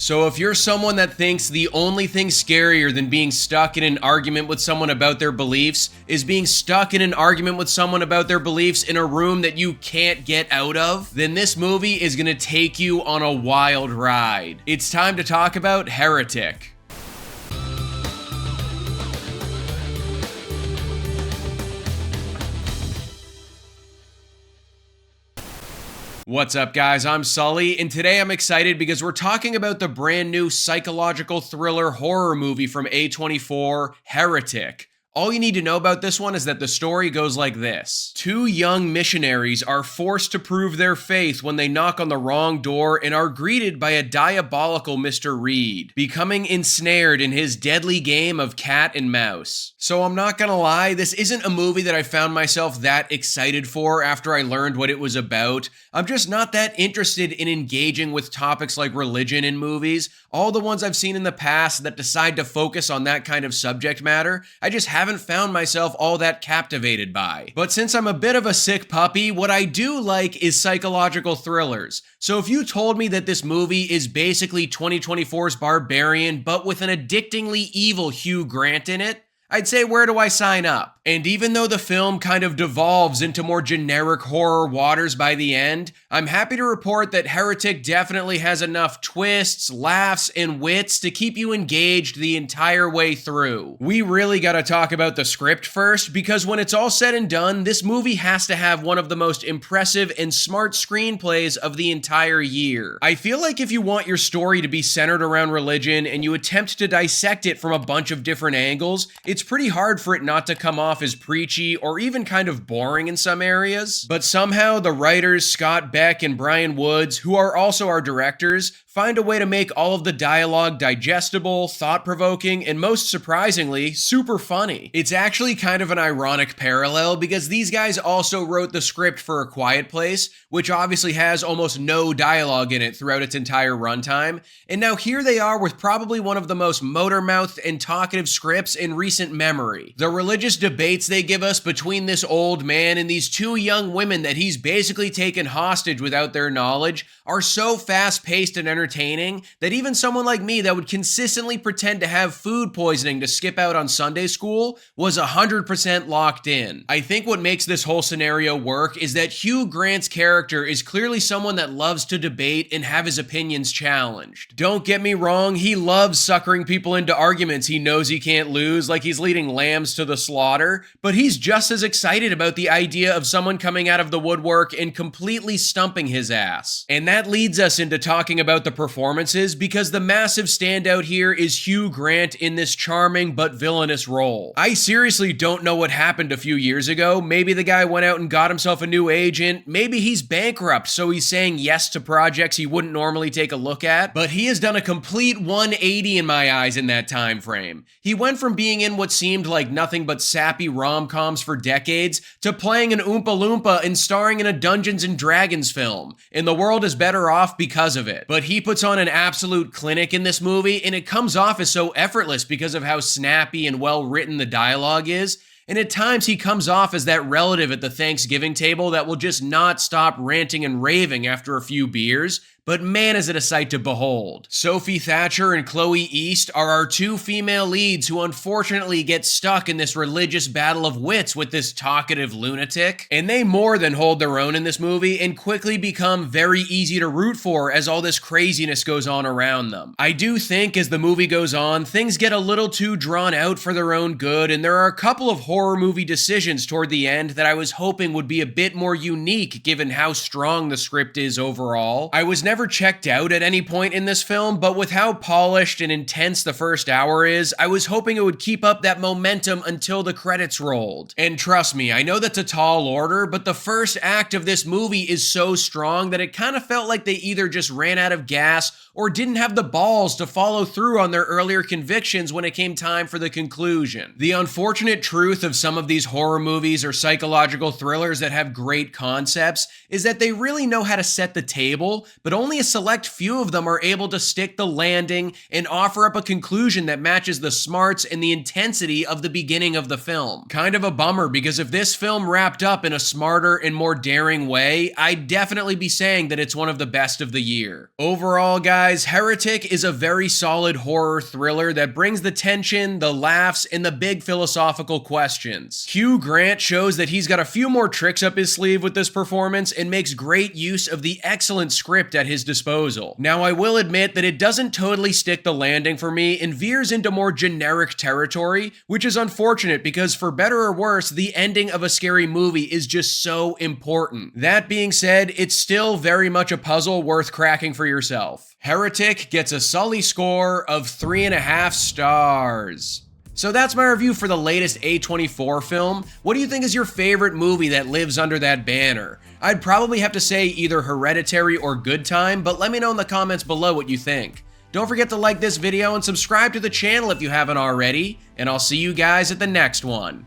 So if you're someone that thinks the only thing scarier than being stuck in an argument with someone about their beliefs is being stuck in an argument with someone about their beliefs in a room that you can't get out of, then this movie is gonna take you on a wild ride. It's time to talk about Heretic. What's up, guys? I'm Sully, and today I'm excited because we're talking about the brand new psychological thriller horror movie from A24, Heretic. All you need to know about this one is that the story goes like this. Two young missionaries are forced to prove their faith when they knock on the wrong door and are greeted by a diabolical Mr. Reed, becoming ensnared in his deadly game of cat and mouse. So I'm not gonna lie, this isn't a movie that I found myself that excited for after I learned what it was about. I'm just not that interested in engaging with topics like religion in movies. All the ones I've seen in the past that decide to focus on that kind of subject matter, I just haven't found myself all that captivated by. But since I'm a bit of a sick puppy, what I do like is psychological thrillers. So if you told me that this movie is basically 2024's Barbarian, but with an addictingly evil Hugh Grant in it, I'd say, where do I sign up? And even though the film kind of devolves into more generic horror waters by the end, I'm happy to report that Heretic definitely has enough twists, laughs, and wits to keep you engaged the entire way through. We really gotta talk about the script first, because when it's all said and done, this movie has to have one of the most impressive and smart screenplays of the entire year. I feel like if you want your story to be centered around religion and you attempt to dissect it from a bunch of different angles, it's pretty hard for it not to come off as preachy or even kind of boring in some areas. But somehow the writers Scott Beck and Brian Woods, who are also our directors, find a way to make all of the dialogue digestible, thought-provoking, and most surprisingly, super funny. It's actually kind of an ironic parallel because these guys also wrote the script for A Quiet Place, which obviously has almost no dialogue in it throughout its entire runtime, and now here they are with probably one of the most motor-mouthed and talkative scripts in recent memory. The religious debates they give us between this old man and these two young women that he's basically taken hostage without their knowledge are so fast-paced and entertaining that even someone like me that would consistently pretend to have food poisoning to skip out on Sunday school was 100% locked in. I think what makes this whole scenario work is that Hugh Grant's character is clearly someone that loves to debate and have his opinions challenged. Don't get me wrong, he loves suckering people into arguments he knows he can't lose, like he's leading lambs to the slaughter, but he's just as excited about the idea of someone coming out of the woodwork and completely stumping his ass. And that leads us into talking about the performances, because the massive standout here is Hugh Grant in this charming but villainous role. I seriously don't know what happened a few years ago. Maybe the guy went out and got himself a new agent. Maybe he's bankrupt, so he's saying yes to projects he wouldn't normally take a look at. But he has done a complete 180 in my eyes in that time frame. He went from being in what seemed like nothing but sappy rom-coms for decades to playing an Oompa Loompa and starring in a Dungeons and Dragons film. And the world is better off because of it. But he puts on an absolute clinic in this movie, and it comes off as so effortless because of how snappy and well written the dialogue is. And at times he comes off as that relative at the Thanksgiving table that will just not stop ranting and raving after a few beers. But man, is it a sight to behold. Sophie Thatcher and Chloe East are our two female leads who unfortunately get stuck in this religious battle of wits with this talkative lunatic, and they more than hold their own in this movie and quickly become very easy to root for as all this craziness goes on around them. I do think as the movie goes on, things get a little too drawn out for their own good, and there are a couple of horror movie decisions toward the end that I was hoping would be a bit more unique given how strong the script is overall. I was never checked out at any point in this film, but with how polished and intense the first hour is, I was hoping it would keep up that momentum until the credits rolled. And trust me, I know that's a tall order, but the first act of this movie is so strong that it kind of felt like they either just ran out of gas or didn't have the balls to follow through on their earlier convictions when it came time for the conclusion. The unfortunate truth of some of these horror movies or psychological thrillers that have great concepts is that they really know how to set the table, but only a select few of them are able to stick the landing and offer up a conclusion that matches the smarts and the intensity of the beginning of the film. Kind of a bummer, because if this film wrapped up in a smarter and more daring way, I'd definitely be saying that it's one of the best of the year. Overall, guys, guys, Heretic is a very solid horror thriller that brings the tension, the laughs, and the big philosophical questions. Hugh Grant shows that he's got a few more tricks up his sleeve with this performance and makes great use of the excellent script at his disposal. Now, I will admit that it doesn't totally stick the landing for me and veers into more generic territory, which is unfortunate because for better or worse, the ending of a scary movie is just so important. That being said, it's still very much a puzzle worth cracking for yourself. Heretic gets a Sully score of 3.5 stars. So that's my review for the latest A24 film. What do you think is your favorite movie that lives under that banner? I'd probably have to say either Hereditary or Good Time, but let me know in the comments below what you think. Don't forget to like this video and subscribe to the channel if you haven't already, and I'll see you guys at the next one.